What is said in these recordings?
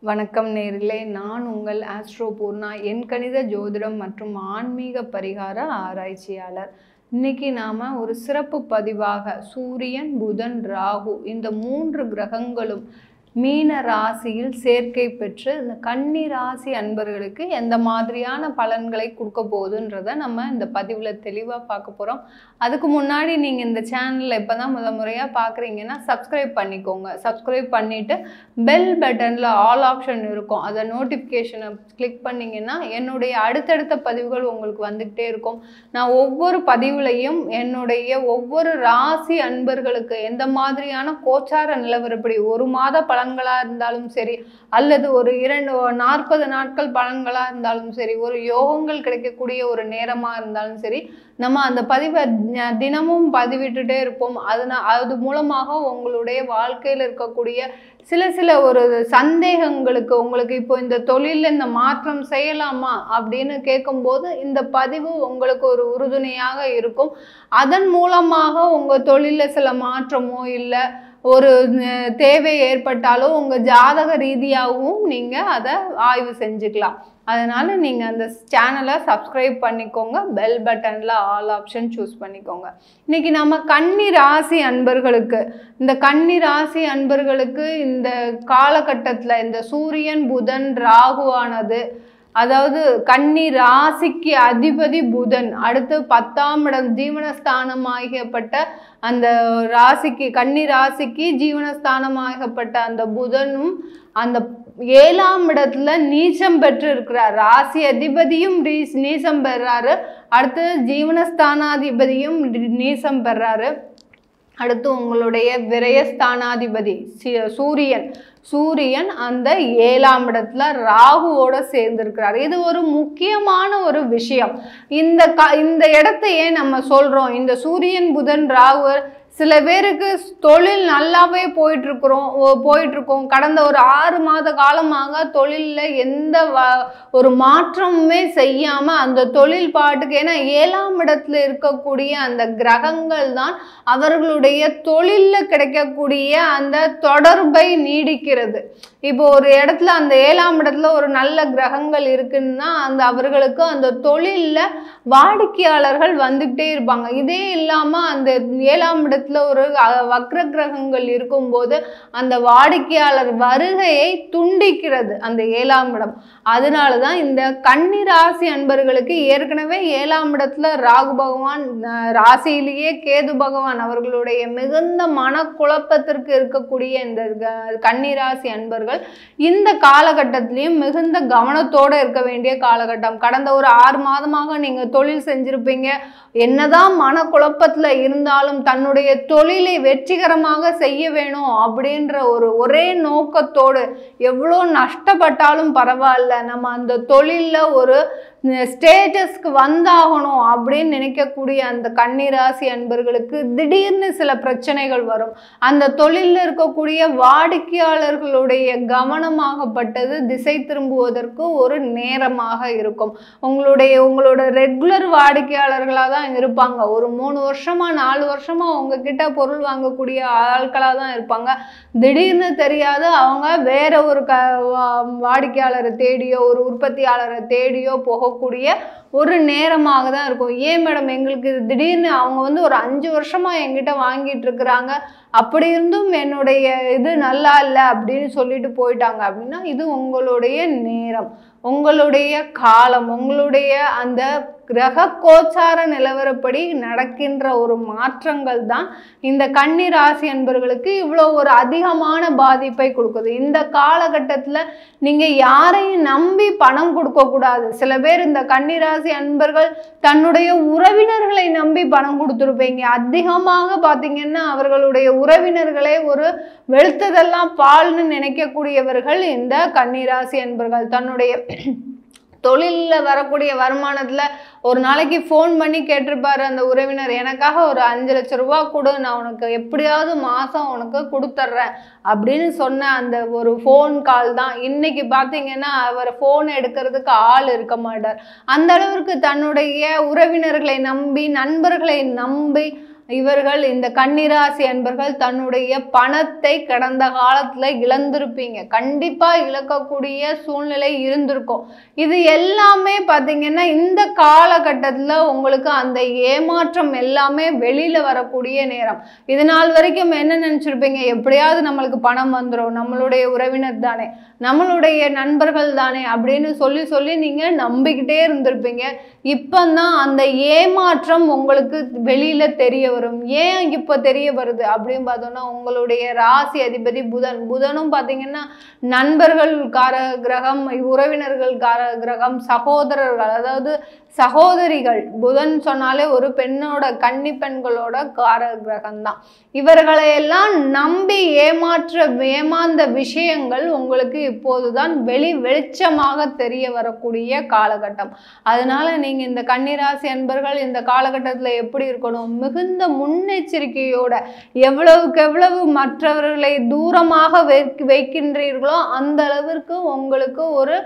வணக்கம் நேர்களே, நான் உங்கள் ஆஸ்ட்ரோ பூர்ணா, எண்கணித ஜோதிடம் மற்றும் ஆன்மீக பரிகார ஆராய்ச்சியாளர். இன்னைக்கு நாம ஒரு சிறப்பு பதிவாக சூரியன், புதன், ராகு இந்த 3 கிரகங்களும் மீன ராசியில் சேர்க்கை பெற்று இந்த கன்னி ராசி அன்பர்களுக்கு எந்த மாதிரியான பலன்களை கொடுக்க போகுதுன்றதை நம்ம இந்த பதிவில் தெளிவாக பார்க்க போகிறோம். அதுக்கு முன்னாடி நீங்கள் இந்த சேனலில் இப்போ தான் முறையாக பார்க்குறீங்கன்னா சப்ஸ்கிரைப் பண்ணிக்கோங்க. சப்ஸ்கிரைப் பண்ணிவிட்டு பெல் பட்டனில் ஆல் ஆப்ஷன் இருக்கும், அதை நோட்டிஃபிகேஷனை கிளிக் பண்ணிங்கன்னா என்னுடைய அடுத்தடுத்த பதிவுகள் உங்களுக்கு வந்துக்கிட்டே இருக்கும். நான் ஒவ்வொரு பதிவுலையும் என்னுடைய ஒவ்வொரு ராசி அன்பர்களுக்கு எந்த மாதிரியான கோச்சார நிலவரப்படி ஒரு மாத பலன்களா இருந்தாலும் சரி, அல்லது ஒரு 40 நாட்கள் பலன்களா இருந்தாலும் சரி, ஒரு யோகங்கள் கிடைக்கக்கூடிய ஒரு நேரமா இருந்தாலும் சரி, நம்ம அந்த பதிவை தினமும் பதிவிட்டுட்டே இருப்போம். அது மூலமாக உங்களுடைய வாழ்க்கையில் இருக்கக்கூடிய சில ஒரு சந்தேகங்களுக்கு, உங்களுக்கு இப்போ இந்த தொழிலில் இந்த மாற்றம் செய்யலாமா அப்படின்னு கேட்கும்போது இந்த பதிவு உங்களுக்கு ஒரு உறுதுணையாக இருக்கும். அதன் மூலமாக உங்கள் தொழிலில் சில மாற்றமோ இல்லை ஒரு தேவை ஏற்பட்டாலோ உங்கள் ஜாதக ரீதியாகவும் நீங்கள் அதை ஆய்வு செஞ்சுக்கலாம். அதனால் நீங்கள் அந்த சேனலை சப்ஸ்கிரைப் பண்ணிக்கோங்க, பெல் பட்டனில் ஆல் ஆப்ஷன் சூஸ் பண்ணிக்கோங்க. இன்றைக்கி நம்ம கன்னி ராசி அன்பர்களுக்கு இந்த காலகட்டத்தில் இந்த சூரியன், புதன், ராகுவானது, அதாவது கன்னி ராசிக்கு அதிபதி புதன், அடுத்து 10ஆம் இடம் ஜீவனஸ்தானமாகப்பட்ட அந்த ராசிக்கு, கன்னி ராசிக்கு ஜீவனஸ்தானமாகப்பட்ட அந்த புதனும் அந்த 7ஆம் இடத்துல நீச்சம் பெற்று இருக்கிறார். ராசி அதிபதியும் நீச்சம் பெறாரு, அடுத்து ஜீவனஸ்தானாதிபதியும் நீச்சம் பெறாரு. அடுத்து உங்களுடைய விரயஸ்தானாதிபதி சூரியன் அந்த 7ஆம் இடத்துல ராகுவோட சேர்ந்திருக்கிறார். இது ஒரு முக்கியமான ஒரு விஷயம். இந்த இடத்தையே நம்ம சொல்றோம், இந்த சூரியன், புதன், ராகு சில பேருக்கு தொழில் நல்லாவே போயிட்டுருக்கோம். கடந்த ஒரு 6 மாத காலமாக தொழிலில் எந்த ஒரு மாற்றமுமே செய்யாமல் அந்த தொழில் பாட்டுக்கு, ஏன்னா 7ஆம் இடத்துல இருக்கக்கூடிய அந்த கிரகங்கள் தான் அவர்களுடைய தொழிலில் கிடைக்கக்கூடிய அந்த தொடர்பை நீடிக்கிறது. இப்போ ஒரு இடத்துல அந்த 7ஆம் இடத்துல ஒரு நல்ல கிரகங்கள் இருக்குன்னா அவர்களுக்கு அந்த தொழிலில் வாடிக்கையாளர்கள் வந்துகிட்டே இருப்பாங்க. இதே இல்லாமல் அந்த 7ஆம் இடத்துல ஒரு வக்ர கிரகங்கள் இருக்கும்போது அந்த வாடிக்கையாளர் வருகையை துண்டிக்கிறது அந்த 7ஆம் இடம். அதனாலதான் இந்த கன்னி ராசி அன்பர்களுக்கு ஏற்கனவே 7ஆம் இடத்துல ராகு பகவான், ராசியிலேயே கேது பகவான் அவர்களுடைய மிகுந்த மனக்குழப்பத்திற்கு இருக்கக்கூடிய இந்த கன்னி ராசி அன்பர்கள் இந்த காலகட்டத்திலையும் மிகுந்த கவனத்தோடு இருக்க வேண்டிய காலகட்டம். கடந்த ஒரு 6 மாதமாக நீங்க தொழில் செஞ்சிருப்பீங்க. என்னதான் மனக்குழப்பத்துல இருந்தாலும் தன்னுடைய தொழிலை வெற்றிகரமாக செய்ய வேணும் அப்படின்ற ஒரே நோக்கத்தோடு எவ்வளோ நஷ்டப்பட்டாலும் பரவாயில்ல, நம்ம அந்த தொழிலில் ஒரு ஸ்டேட்டஸ்க்கு வந்தாகணும் அப்படின்னு நினைக்கக்கூடிய அந்த கன்னிராசி அன்பர்களுக்கு திடீர்னு சில பிரச்சனைகள் வரும். அந்த தொழிலில் இருக்கக்கூடிய வாடிக்கையாளர்களுடைய கவனமாகப்பட்டது திசை திரும்புவதற்கு ஒரு நேரமாக இருக்கும். உங்களோட ரெகுலர் வாடிக்கையாளர்களாக தான் இருப்பாங்க. ஒரு 3 வருஷமா 4 வருஷமா உங்ககிட்ட பொருள் வாங்கக்கூடிய ஆட்களாக தான் இருப்பாங்க. திடீர்னு தெரியாது அவங்க வேற ஒரு வாடிக்கையாளரை தேடியோ ஒரு உற்பத்தியாளரை தேடியோ போகக்கூடிய ஒரு நேரமாக தான் இருக்கும். ஏன் மேடம், எங்களுக்கு திடீர்னு அவங்க ஒரு 5 வருஷமா என்கிட்ட வாங்கிட்டு இருக்கிறாங்க, அப்படி இருந்தும் என்னுடைய இது நல்லா இல்லை அப்படின்னு சொல்லிட்டு போயிட்டாங்க அப்படின்னா இது உங்களுடைய நேரம், உங்களுடைய காலம், உங்களுடைய அந்த கிரக கோச்சார நிலவரப்படி நடக்கின்ற ஒரு மாற்றங்கள் தான் இந்த கன்னி ராசி அன்பர்களுக்கு இவ்வளோ ஒரு அதிகமான பாதிப்பை கொடுக்குது. இந்த காலகட்டத்தில் நீங்கள் யாரையும் நம்பி பணம் கொடுக்கக்கூடாது. சில பேர் இந்த கன்னி ராசி அன்பர்கள் தன்னுடைய உறவினர்களை நம்பி பணம் கொடுத்துருப்பீங்க. அதிகமாக பார்த்தீங்கன்னா அவர்களுடைய உறவினர்களை ஒரு வெளுத்ததெல்லாம் பால்னு நினைக்கக்கூடியவர்கள் இந்த கன்னி ராசி அன்பர்கள். தன்னுடைய தொழிலில் வரக்கூடிய வருமானத்தில் ஒரு நாளைக்கு ஃபோன் பண்ணி கேட்டிருப்பாரு அந்த உறவினர், எனக்காக ஒரு 5 லட்சம் ரூபா கொடு, நான் உனக்கு எப்படியாவது மாதம் உனக்கு கொடுத்துட்றேன் அப்படின்னு சொன்ன அந்த ஒரு ஃபோன் கால் தான் இன்னைக்கு பார்த்தீங்கன்னா அவர் ஃபோன் எடுக்கிறதுக்கு ஆள் இருக்க மாட்டார். அந்த அளவிற்கு தன்னுடைய உறவினர்களை நம்பி, நண்பர்களை நம்பி இவர்கள் இந்த கன்னிராசி அன்பர்கள் தன்னுடைய பணத்தை கடந்த காலத்துல இழந்திருப்பீங்க, கண்டிப்பா இழக்கக்கூடிய சூழ்நிலை இருந்திருக்கும். இது எல்லாமே பாத்தீங்கன்னா இந்த காலகட்டத்துல உங்களுக்கு அந்த ஏமாற்றம் எல்லாமே வெளியில வரக்கூடிய நேரம். இது நாள் வரைக்கும் என்ன நினைச்சிருப்பீங்க, எப்படியாவது நம்மளுக்கு பணம் வந்துடும், நம்மளுடைய உறவினர் தானே, நம்மளுடைய நண்பர்கள் தானே அப்படின்னு சொல்லி சொல்லி நீங்க நம்பிக்கிட்டே இருந்திருப்பீங்க. இப்பதான் அந்த ஏமாற்றம் உங்களுக்கு வெளியில தெரிய வரும். ஏன் இப்ப தெரிய வருது அப்படின்னு பார்த்தோம்னா, உங்களுடைய ராசி அதிபதி புதனும் பாத்தீங்கன்னா நண்பர்கள் காரக கிரகம், உறவினர்கள் காரக கிரகம், சகோதரர்கள் அதாவது சகோதரிகள். புதன் சொன்னாலே ஒரு பெண்ணோட கன்னி பெண்களோட காரக கிரகம் தான். இவர்களை எல்லாம் நம்பி ஏமாந்த விஷயங்கள் உங்களுக்கு இப்போதுதான் வெளிச்சமாக தெரிய வரக்கூடிய காலகட்டம். அதனால நீங்க இந்த கன்னிராசி அன்பர்கள் இந்த காலகட்டத்துல எப்படி இருக்கணும், மிகுந்த முன்னெச்சரிக்கையோட எவ்வளவுக்கு எவ்வளவு மற்றவர்களை தூரமாக வைக்கின்றீர்களோ அந்த அளவிற்கு உங்களுக்கு ஒரு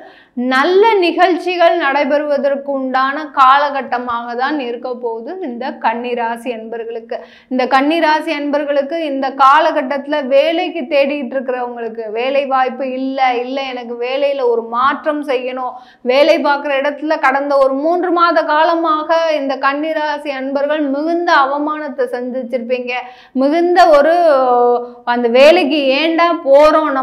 நல்ல நிகழ்ச்சிகள் நடைபெறுவதற்கு உண்டான காலகட்டமாக தான் இருக்க போகுது இந்த கன்னிராசி அன்பர்களுக்கு. இந்த கன்னிராசி அன்பர்களுக்கு இந்த காலகட்டத்துல வேலைக்கு தேடிட்டு இருக்கிறவங்களுக்கு வேலை வாய்ப்பு இல்லை, எனக்கு வேலையில ஒரு மாற்றம் செய்யணும், வேலை பார்க்குற இடத்துல கடந்த ஒரு 3 மாத காலமாக இந்த கன்னிராசி அன்பர்கள் மிகுந்த அவமானத்தை சந்திச்சிருப்பீங்க. மிகுந்த ஒரு அந்த வேலைக்கு ஏண்டா போறோம்,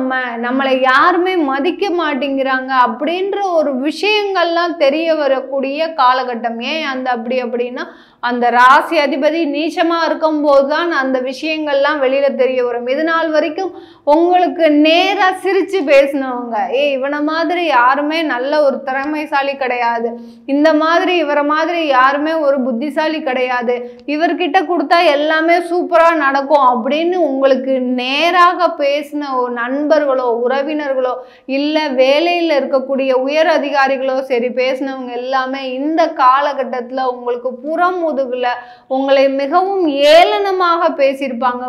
நம்மளை யாருமே மதிக்க மாட்டேங்கிறாங்க அப்படின்ற ஒரு விஷயங்கள்லாம் தெரிய வரக்கூடிய காலகட்டம். ஏன் அப்படின்னா அந்த ராசி அதிபதி நீச்சமா இருக்கும் போதுதான் அந்த விஷயங்கள்லாம் வெளியில தெரிய வரும். இது நாள் வரைக்கும் உங்களுக்கு நேரா சிரிச்சு பேசினவங்க, இவனை மாதிரி யாருமே நல்ல ஒரு திறமைசாலி கிடையாது, இந்த மாதிரி இவரை மாதிரி யாருமே ஒரு புத்திசாலி கிடையாது, இவர்கிட்ட கொடுத்தா எல்லாமே சூப்பரா நடக்கும் அப்படின்னு உங்களுக்கு நேராக பேசின ஒரு நண்பர்களோ உறவினர்களோ இல்ல வேலையில இருக்கக்கூடிய உயர் அதிகாரிகளோ சரி பேசினவங்க எல்லாமே இந்த காலகட்டத்துல உங்களுக்கு புறமுதுகுல உங்களை மிகவும் ஏளனமாக பேசியிருப்பாங்க.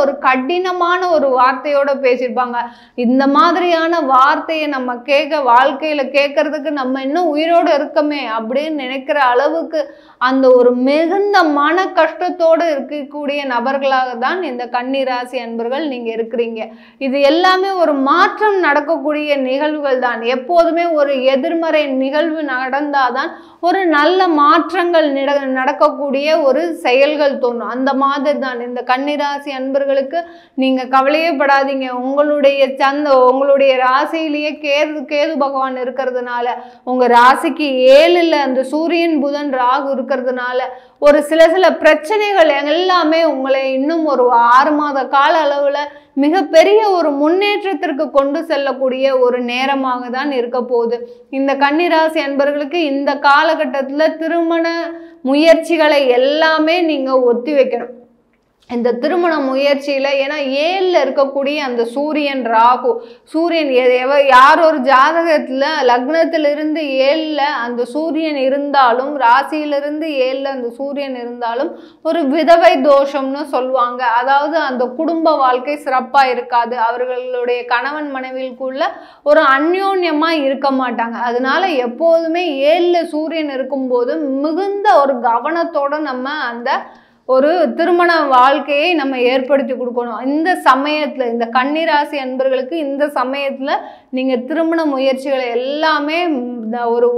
ஒரு கடினமான ஒரு வார்த்தையோட பேசியிருப்பாங்க. இந்த மாதிரியான வார்த்தையை நம்ம வாழ்க்கையில கேட்கறதுக்கு நம்ம இன்னும் உயிரோடு இருக்கமே அப்படின்னு நினைக்கிற அளவுக்கு அந்த ஒரு மிகுந்த மன கஷ்டத்தோடு இருக்கக்கூடிய நபர்களாக தான் இந்த கன்னிராசி அன்பர்கள் நீங்க இருக்கிறீங்க. இது எல்லாமே ஒரு மாற்றம் நடக்கக்கூடிய நிகழ்வுகள் தான். எப்போதுமே ஒரு எதிர்மறை நிகழ்வு நடந்தாதான் ஒரு நல்ல மாற்றங்கள் நடக்கக்கூடிய ஒரு செயல்கள் தோணும். அந்த மாதிரி தான் இந்த கன்னிராசி அன்பர்களுக்கு நீங்க கவலையே படாதீங்க. உங்களுடைய ராசியிலேயே கேது பகவான் இருக்கிறதுனால, உங்க ராசிக்கு 7ல அந்த சூரியன் புதன் ராகு இருக்கிறதுனால ஒரு சில பிரச்சனைகள் எல்லாமே உங்களை இன்னும் ஒரு 6 மாத கால அளவுல மிகப்பெரிய ஒரு முன்னேற்றத்திற்கு கொண்டு செல்லக்கூடிய ஒரு நேரமாக தான் இருக்க போகுது. இந்த கன்னிராசி அன்பர்களுக்கு இந்த காலகட்டத்துல திருமண முயற்சிகளை எல்லாமே நீங்க ஒத்தி வைக்கணும். இந்த திருமண முயற்சியில ஏன்னா 7ல இருக்கக்கூடிய அந்த சூரியன் ராகு, சூரியன் யார் ஒரு ஜாதகத்துல லக்னத்திலிருந்து 7ல அந்த சூரியன் இருந்தாலும், ராசியிலிருந்து 7ல அந்த சூரியன் இருந்தாலும் ஒரு விதவை தோஷம்னு சொல்லுவாங்க. அதாவது அந்த குடும்ப வாழ்க்கை சிறப்பா இருக்காது, அவர்களுடைய கணவன் மனைவிக்குள்ள ஒரு அந்யோன்யமா இருக்க மாட்டாங்க. அதனால எப்போதுமே 7ல சூரியன் இருக்கும்போது மிகுந்த ஒரு கவனத்தோட நம்ம அந்த ஒரு திருமண வாழ்க்கையை நம்ம ஏற்படுத்தி கொடுக்கணும். இந்த சமயத்துல இந்த கன்னிராசி அன்பர்களுக்கு இந்த சமயத்துல நீங்க திருமண முயற்சிகளை எல்லாமே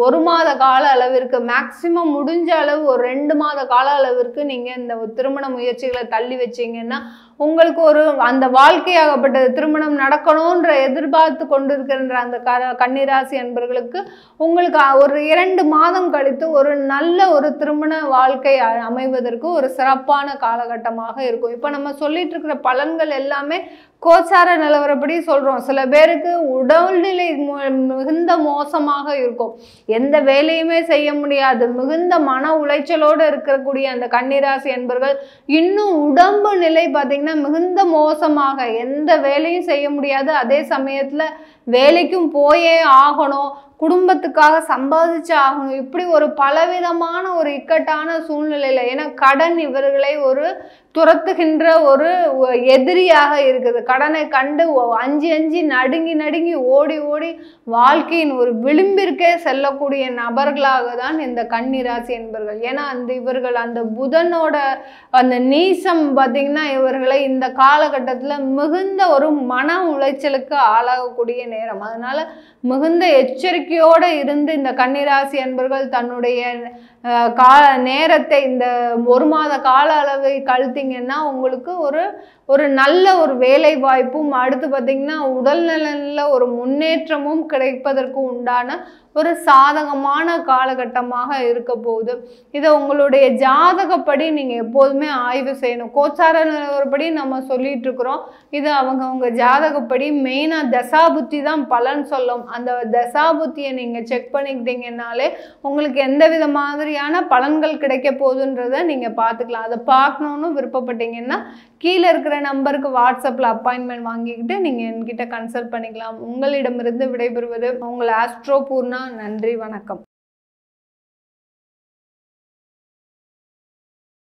ஒரு மாத கால அளவிற்கு, மேக்சிமம் முடிஞ்ச அளவு ஒரு 2 மாத கால அளவிற்கு நீங்க இந்த திருமண முயற்சிகளை தள்ளி வச்சீங்கன்னா உங்களுக்கு அந்த வாழ்க்கையாகப்பட்டது திருமணம் நடக்கணும்ன்ற எதிர்பார்த்து கொண்டிருக்கின்ற அந்த கன்னிராசி அன்பர்களுக்கு உங்களுக்கு ஒரு 2 மாதம் கழித்து ஒரு நல்ல ஒரு திருமண வாழ்க்கை அமைவதற்கு ஒரு சிறப்பான காலகட்டமாக இருக்கும். இப்போ நம்ம சொல்லிட்டு இருக்கிற பலன்கள் எல்லாமே கோச்சார நிலவரப்படி சொல்றோம். சில பேருக்கு உடல்நிலை மிகுந்த மோசமாக இருக்கும், எந்த வேலையுமே செய்ய முடியாது, மிகுந்த மன உளைச்சலோடு இருக்கக்கூடிய அந்த கன்னிராசி அன்பர்கள் இன்னும் உடம்பு நிலை பார்த்தீங்கன்னா மிகுந்த மோசமாக எந்த வேலையும் செய்ய முடியாது, அதே சமயத்துல வேலைக்கும் போயே ஆகணும், குடும்பத்துக்காக சம்பாதிச்சு ஆகணும், இப்படி ஒரு பலவிதமான ஒரு இக்கட்டான சூழ்நிலையில, ஏன்னா கடன் இவர்களை ஒரு துரத்துகின்ற ஒரு எதிரியாக இருக்குது. கடனை கண்டு அஞ்சி அஞ்சி நடுங்கி நடுங்கி ஓடி ஓடி வாழ்க்கையின் ஒரு விளிம்பிற்கே செல்லக்கூடிய நபர்களாக தான் இந்த கன்னிராசி என்பர்கள். ஏன்னா இவர்கள் அந்த புதனோட அந்த நீசம் பார்த்தீங்கன்னா இவர்களை இந்த காலகட்டத்தில் மிகுந்த ஒரு மன உளைச்சலுக்கு ஆளாகக்கூடிய நேரம். அதனால மிகுந்த எச்சரிக்கையோடு இருந்து இந்த கன்னிராசி என்பர்கள் தன்னுடைய நேரத்தை இந்த ஒரு மாத கால அளவை கழித்தீங்கன்னா உங்களுக்கு ஒரு நல்ல ஒரு வேலை வாய்ப்பும், அடுத்து பார்த்தீங்கன்னா உடல் நலனில் ஒரு முன்னேற்றமும் கிடைப்பதற்கு உண்டான ஒரு சாதகமான காலகட்டமாக இருக்க போகுது. இதை உங்களுடைய ஜாதகப்படி நீங்கள் எப்போதுமே ஆய்வு செய்யணும். கோச்சார நிலவரப்படி நம்ம சொல்லிட்டு இருக்கிறோம். இது அவங்க ஜாதகப்படி மெயினாக தசாபுத்தி தான் பலன் சொல்லும். அந்த தசாபுத்தியை நீங்கள் செக் பண்ணிக்கிட்டீங்கன்னாலே உங்களுக்கு எந்த வித மாதிரியான பலன்கள் கிடைக்க போகுதுன்றதை நீங்கள் பார்த்துக்கலாம். அதை பார்க்கணுன்னு விருப்பப்பட்டீங்கன்னா கீழே இருக்கிற நம்பருக்கு வாட்ஸ்அப்பில் அப்பாயின்மெண்ட் வாங்கிக்கிட்டு நீங்கள் என்கிட்ட கன்சல்ட் பண்ணிக்கலாம். உங்களிடமிருந்து விடைபெறுவது உங்கள் ஆஸ்ட்ரோ பூர்ணா. நன்றி, வணக்கம்.